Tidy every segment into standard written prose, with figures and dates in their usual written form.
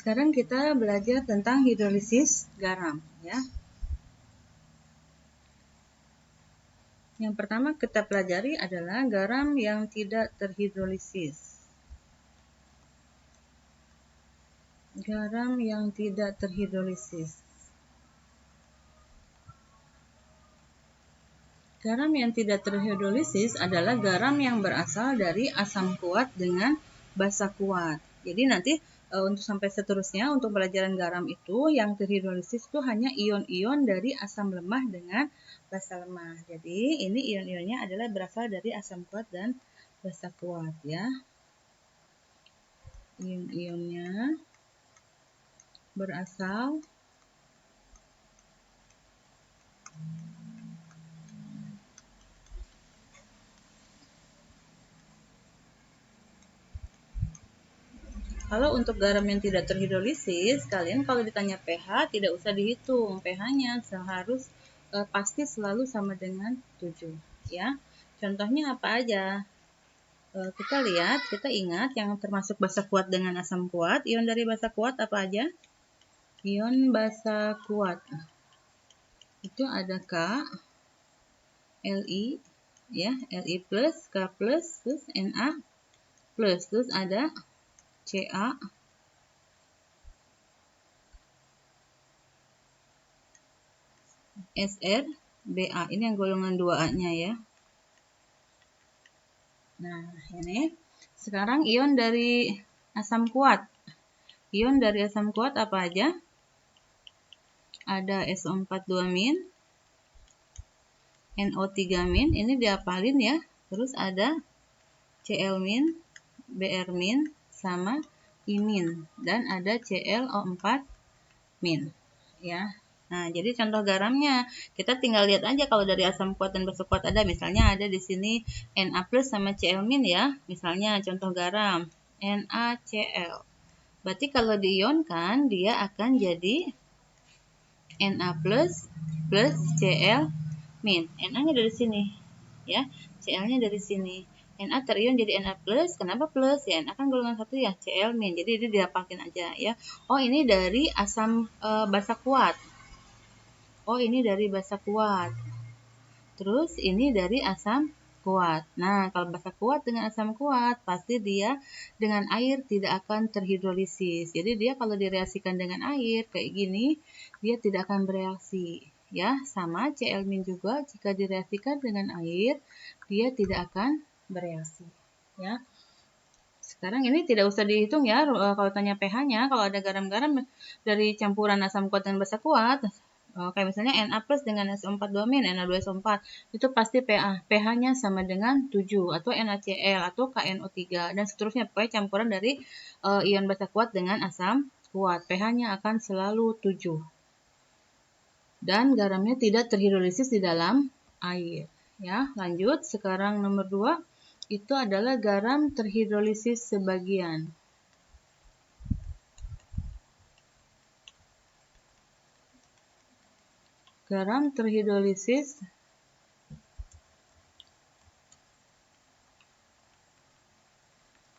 Sekarang kita belajar tentang hidrolisis garam, ya. Yang pertama kita pelajari adalah garam yang tidak terhidrolisis. Garam yang tidak terhidrolisis. Garam yang tidak terhidrolisis adalah garam yang berasal dari asam kuat dengan basa kuat. Jadi nanti untuk sampai seterusnya untuk pelajaran garam itu yang terhidrolisis itu hanya ion-ion dari asam lemah dengan basa lemah. Jadi ini ion-ionnya adalah berasal dari asam kuat dan basa kuat, ya. Ion-ionnya berasal Kalau untuk garam yang tidak terhidrolisis, kalian kalau ditanya pH tidak usah dihitung. pH-nya harus pasti selalu sama dengan 7, ya. Contohnya apa aja? Kita lihat, kita ingat yang termasuk basa kuat dengan asam kuat. Ion dari basa kuat apa aja? Ion basa kuat. Itu ada K, Li, ya, Li+, K+, terus Na+, terus ada Ca, Sr, Ba. Ini yang golongan 2A-nya, ya. Nah, ini. Sekarang ion dari asam kuat. Ion dari asam kuat apa aja? Ada SO42-, NO3-, ini diapalin ya. Terus ada Cl-, Br-, sama imin. Dan ada ClO4-, ya. Nah, jadi contoh garamnya, kita tinggal lihat aja kalau dari asam kuat dan basa kuat ada, misalnya ada di sini Na+ sama Cl- ya. Misalnya contoh garam, NaCl. Berarti kalau diionkan dia akan jadi Na+ plus Cl-. Na-nya dari sini, ya. Cl-nya dari sini. Na terion jadi Na+, kenapa plus? Ya, Na kan golongan 1 ya, Cl-. Jadi ini dihafalkan aja, ya. Oh, ini dari asam basa kuat. Oh, ini dari basa kuat. Terus ini dari asam kuat. Nah, kalau basa kuat dengan asam kuat, pasti dia dengan air tidak akan terhidrolisis. Jadi dia kalau direaksikan dengan air kayak gini, dia tidak akan bereaksi. Ya, sama Cl- juga jika direaksikan dengan air, dia tidak akan bereaksi. Ya. Sekarang ini tidak usah dihitung ya kalau tanya pH-nya. Kalau ada garam-garam dari campuran asam kuat dan basa kuat, kayak misalnya Na+ dengan SO42-, Na2SO4, itu pasti pH-nya sama dengan 7 atau NaCl atau KNO3 dan seterusnya. Pokoknya campuran dari ion basa kuat dengan asam kuat, pH-nya akan selalu 7. Dan garamnya tidak terhidrolisis di dalam air. Ya, lanjut. Sekarang nomor 2 itu adalah garam terhidrolisis sebagian. Garam terhidrolisis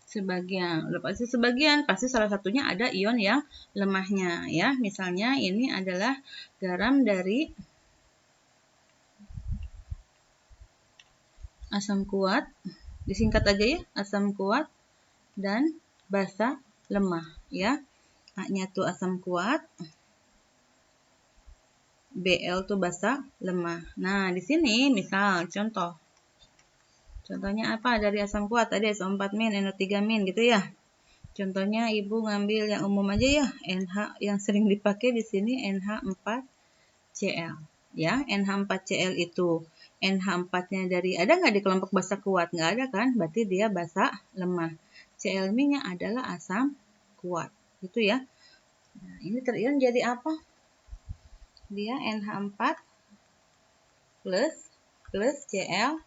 sebagian. Udah pasti sebagian, pasti salah satunya ada ion yang lemahnya, ya. Misalnya ini adalah garam dari asam kuat, disingkat aja ya, asam kuat dan basa lemah, ya. A-nya tuh asam kuat, Bl tuh basa lemah. Nah, di sini misal contoh. Contohnya apa? Dari asam kuat tadi SO4-, NO3- gitu ya. Contohnya Ibu ngambil yang umum aja ya, NH yang sering dipakai di sini NH4Cl. Ya, NH4Cl itu NH4-nya dari ada nggak di kelompok basa kuat? Nggak ada kan? Berarti dia basa lemah. Cl-nya adalah asam kuat. Gitu ya. Nah, ini terion jadi apa? Dia NH4 plus Cl-.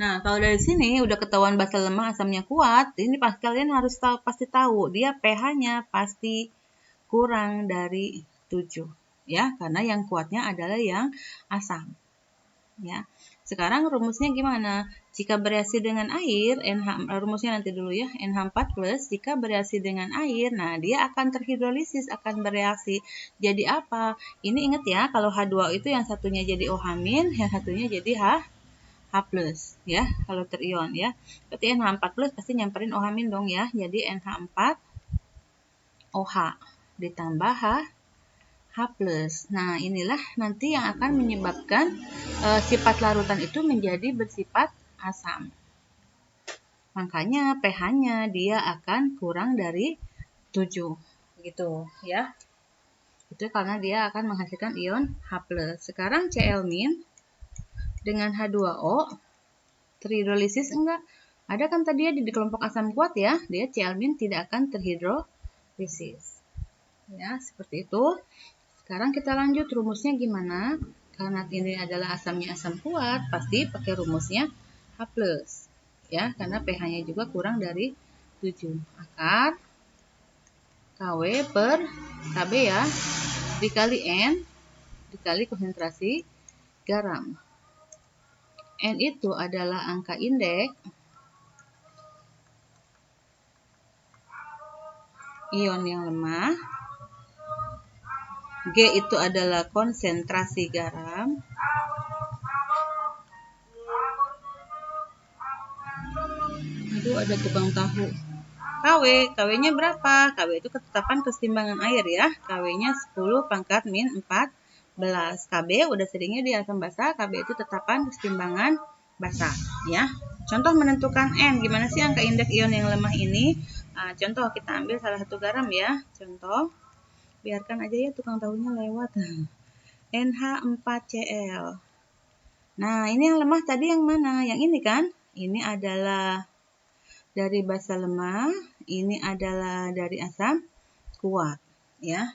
Nah, kalau dari sini udah ketahuan basa lemah asamnya kuat, ini pasti kalian harus pasti tahu dia pH-nya pasti kurang dari 7, ya, karena yang kuatnya adalah yang asam. Ya. Sekarang rumusnya gimana? Jika bereaksi dengan air, rumusnya nanti dulu ya, NH4+, jika bereaksi dengan air, nah dia akan terhidrolisis, akan bereaksi. Jadi apa? Ini ingat ya, kalau H2O itu yang satunya jadi OH-, yang satunya jadi H+, ya, kalau terion ya. Berarti NH4+ pasti nyamperin OH- dong ya, jadi NH4OH ditambah H+. Nah, inilah nanti yang akan menyebabkan sifat larutan itu menjadi bersifat asam. Makanya pH-nya dia akan kurang dari 7. Gitu ya. Itu karena dia akan menghasilkan ion H+. Sekarang Cl- dengan H2O terhidrolisis enggak? Ada kan tadi di kelompok asam kuat ya, dia Cl- tidak akan terhidrolisis. Ya, seperti itu. Sekarang kita lanjut rumusnya gimana? Karena ini adalah asamnya asam kuat, pasti pakai rumusnya H+. Ya, karena pH-nya juga kurang dari 7. Akar Kw per Kb ya, dikali N, dikali konsentrasi garam. N itu adalah angka indeks ion yang lemah. G itu adalah konsentrasi garam. Aduh, ada tukang tahu. KW-nya berapa? KW itu ketetapan keseimbangan air ya. KW-nya 10⁻⁴. KB udah seringnya di asam basa, KB itu tetapan keseimbangan basa ya. Contoh menentukan N, gimana sih angka indeks ion yang lemah ini? Nah, contoh kita ambil salah satu garam ya. Contoh, biarkan aja ya tukang tahunya lewat. NH4Cl. Nah, ini yang lemah tadi yang mana? Yang ini kan? Ini adalah dari basa lemah, ini adalah dari asam kuat, ya.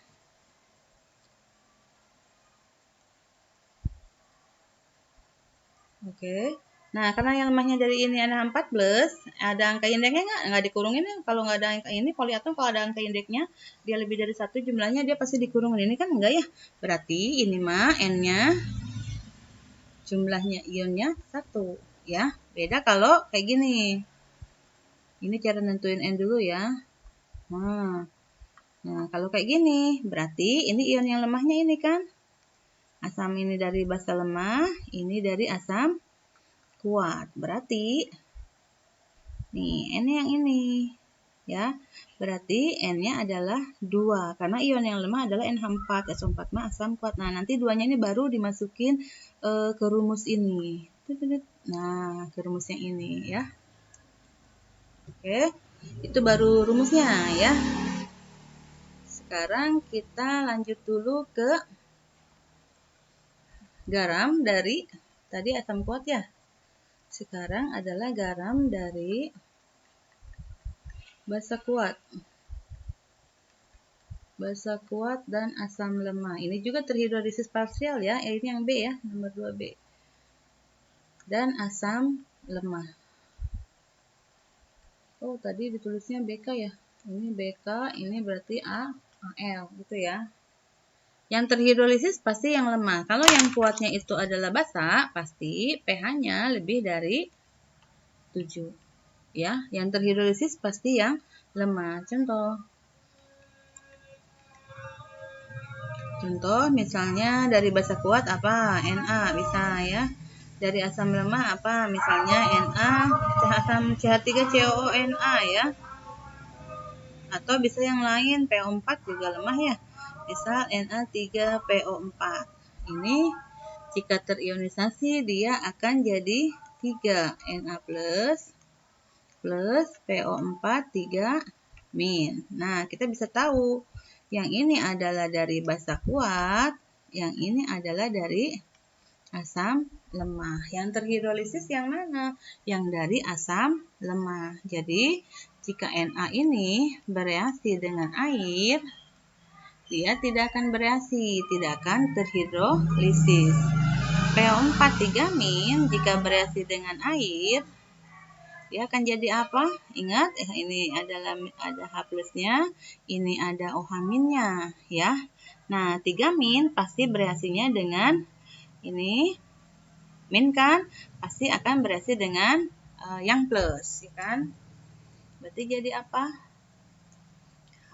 Oke. Nah, karena yang lemahnya dari ini ada 4+, ada angka indeksnya nggak dikurungin ya. Kalau nggak ada angka ini, poliatom kalau ada angka indeksnya, dia lebih dari 1 jumlahnya, dia pasti dikurungin. Ini kan enggak ya. Berarti ini mah N-nya, jumlahnya ionnya 1, ya. Beda kalau kayak gini. Ini cara nentuin N dulu ya. Nah, kalau kayak gini, berarti ini ion yang lemahnya ini kan. Asam ini dari basa lemah, ini dari asam kuat. Berarti, nih, N yang ini. Ya, berarti N-nya adalah 2. Karena ion yang lemah adalah NH4. SO4 mah asam kuat. Nah, nanti duanya ini baru dimasukin ke rumus ini. Nah, ke rumus yang ini ya. Oke, itu baru rumusnya ya. Sekarang kita lanjut dulu ke garam dari tadi asam kuat ya. Sekarang adalah garam dari basa kuat. Basa kuat dan asam lemah. Ini juga terhidrolisis parsial ya. Ini yang B ya, nomor 2B. Dan asam lemah. Oh, tadi ditulisnya BK ya. Ini BK, ini berarti AL gitu ya. Yang terhidrolisis pasti yang lemah. Kalau yang kuatnya itu adalah basa, pasti pH-nya lebih dari 7. Ya, yang terhidrolisis pasti yang lemah. Contoh misalnya dari basa kuat apa? Na bisa ya. Dari asam lemah apa? Misalnya Na, asam CH3COO Na ya. Atau bisa yang lain, PO4 juga lemah ya. Bisa Na3PO4. Ini jika terionisasi dia akan jadi 3 Na plus PO4 3-. Nah, kita bisa tahu yang ini adalah dari basa kuat, yang ini adalah dari asam lemah. Yang terhidrolisis yang mana? Yang dari asam lemah. Jadi, jika Na ini bereaksi dengan air, dia tidak akan bereaksi, tidak akan terhidrolisis. PO4 3- jika bereaksi dengan air, dia akan jadi apa? Ingat, ini adalah ada H+-nya, ini ada OH-nya, ya. Nah, 3- pasti bereaksinya dengan ini min kan pasti akan bereaksi dengan yang plus, ya kan? Berarti jadi apa?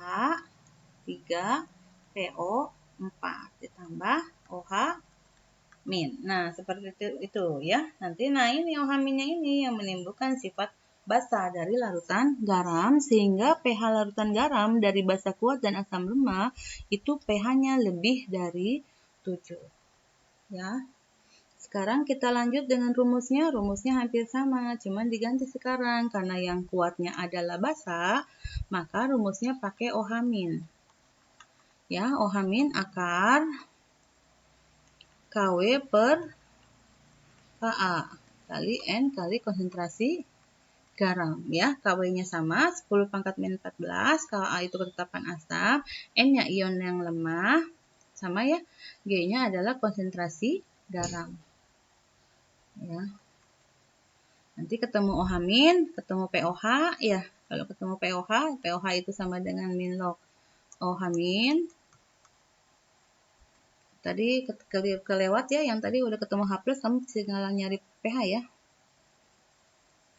H3PO4 ditambah OH min. Nah, seperti itu ya. Nanti ini OH minnya ini yang menimbulkan sifat basa dari larutan garam, sehingga pH larutan garam dari basa kuat dan asam lemah itu pH-nya lebih dari 7. Ya. Sekarang kita lanjut dengan rumusnya. Rumusnya hampir sama, cuman diganti sekarang karena yang kuatnya adalah basa, maka rumusnya pakai OH min. Ya, OH min akar KW per KA kali N kali konsentrasi garam, ya. KW-nya sama 10 pangkat min 14, KA itu ketetapan asam, N-nya ion yang lemah, sama ya. G-nya adalah konsentrasi garam. Ya. Nanti ketemu OH min, ketemu POH, ya. Kalau ketemu POH itu sama dengan min log OH min. Tadi kelewat ya, yang tadi udah ketemu H+, kamu tinggal nyari pH ya.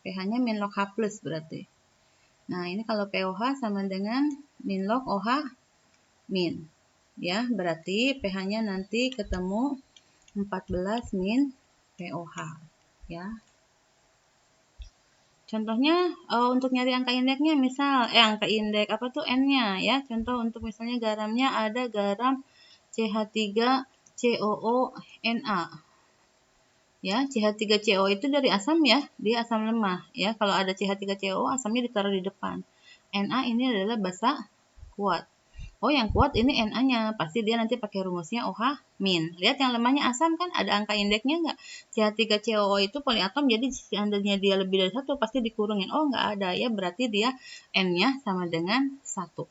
pH-nya min log H+ berarti. Nah, ini kalau POH sama dengan min log OH min. Ya, berarti pH-nya nanti ketemu 14 min POH. Ya. Contohnya untuk nyari angka indeksnya, misal angka indeks apa tuh N-nya ya. Contoh untuk misalnya garamnya ada garam CH3COONa. Ya, CH3CO itu dari asam ya, dia asam lemah ya. Kalau ada CH3CO asamnya ditaruh di depan. Na ini adalah basa kuat. Oh, yang kuat ini Na-nya, pasti dia nanti pakai rumusnya OH min. Lihat yang lemahnya asam kan, ada angka indeksnya nggak? CH3COO itu poliatom, jadi seandainya dia lebih dari 1, pasti dikurungin. Oh, nggak ada ya, berarti dia N-nya sama dengan 1.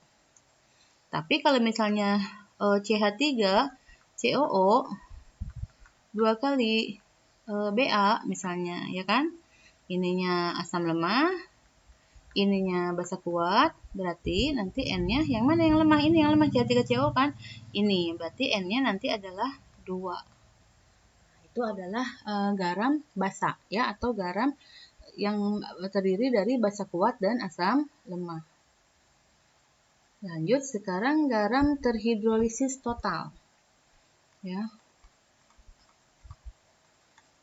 Tapi kalau misalnya CH3COO 2 kali Ba misalnya, ya kan? Ininya asam lemah, ininya basa kuat, berarti nanti N-nya yang mana yang lemah? Ini yang lemah, CH3CO kan? Ini, berarti N-nya nanti adalah 2. Itu adalah garam basa ya, atau garam yang terdiri dari basa kuat dan asam lemah. Lanjut sekarang garam terhidrolisis total. Ya.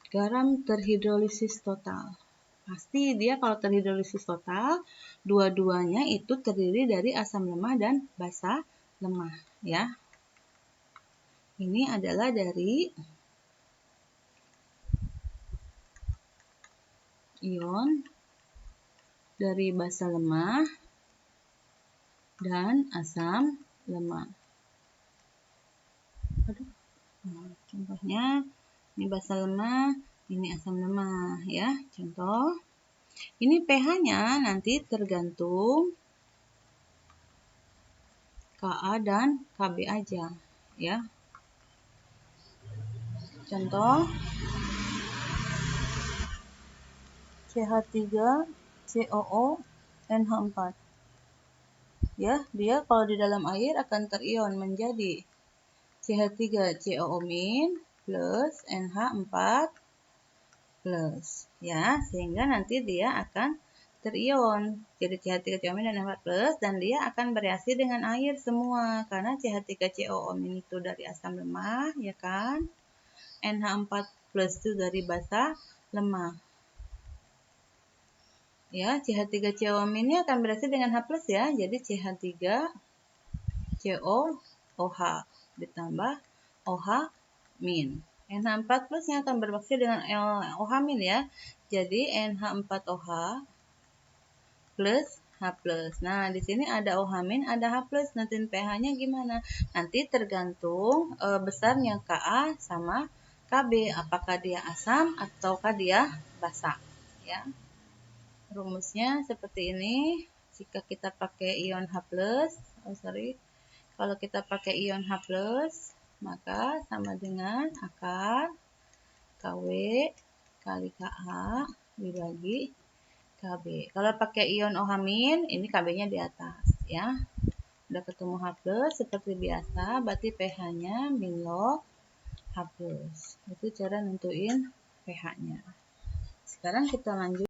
Garam terhidrolisis total. Pasti dia kalau terhidrolisis total, dua-duanya itu terdiri dari asam lemah dan basa lemah, ya. Ini adalah dari ion dari basa lemah dan asam lemah. Contohnya, ini basa lemah, ini asam lemah, ya. Contoh, ini pH-nya nanti tergantung Ka dan Kb aja, ya. Contoh, CH3COO NH4. Ya, dia kalau di dalam air akan terion menjadi CH3COO- plus NH4 plus, ya, sehingga nanti dia akan terion jadi CH3COO- dan NH4 plus, dan dia akan bereaksi dengan air semua karena CH3COO- itu dari asam lemah, ya kan? NH4 plus itu dari basa lemah. Ya, CH3CO- ini akan bereaksi dengan H+ ya. Jadi CH3COOH ditambah OH min. NH4 plusnya akan bereaksi dengan OH min ya. Jadi NH4OH plus H+. Nah, di sini ada OH min, ada H+. Nanti pH-nya gimana? Nanti tergantung besarnya Ka sama Kb. Apakah dia asam ataukah dia basa, ya. Rumusnya seperti ini. Jika kita pakai ion H+, kalau kita pakai ion H+, maka sama dengan akar Kw kali Ka dibagi Kb. Kalau pakai ion OH min, ini Kb-nya di atas, ya. Udah ketemu H+, seperti biasa, berarti pH-nya min log H+. Itu cara nentuin pH-nya. Sekarang kita lanjut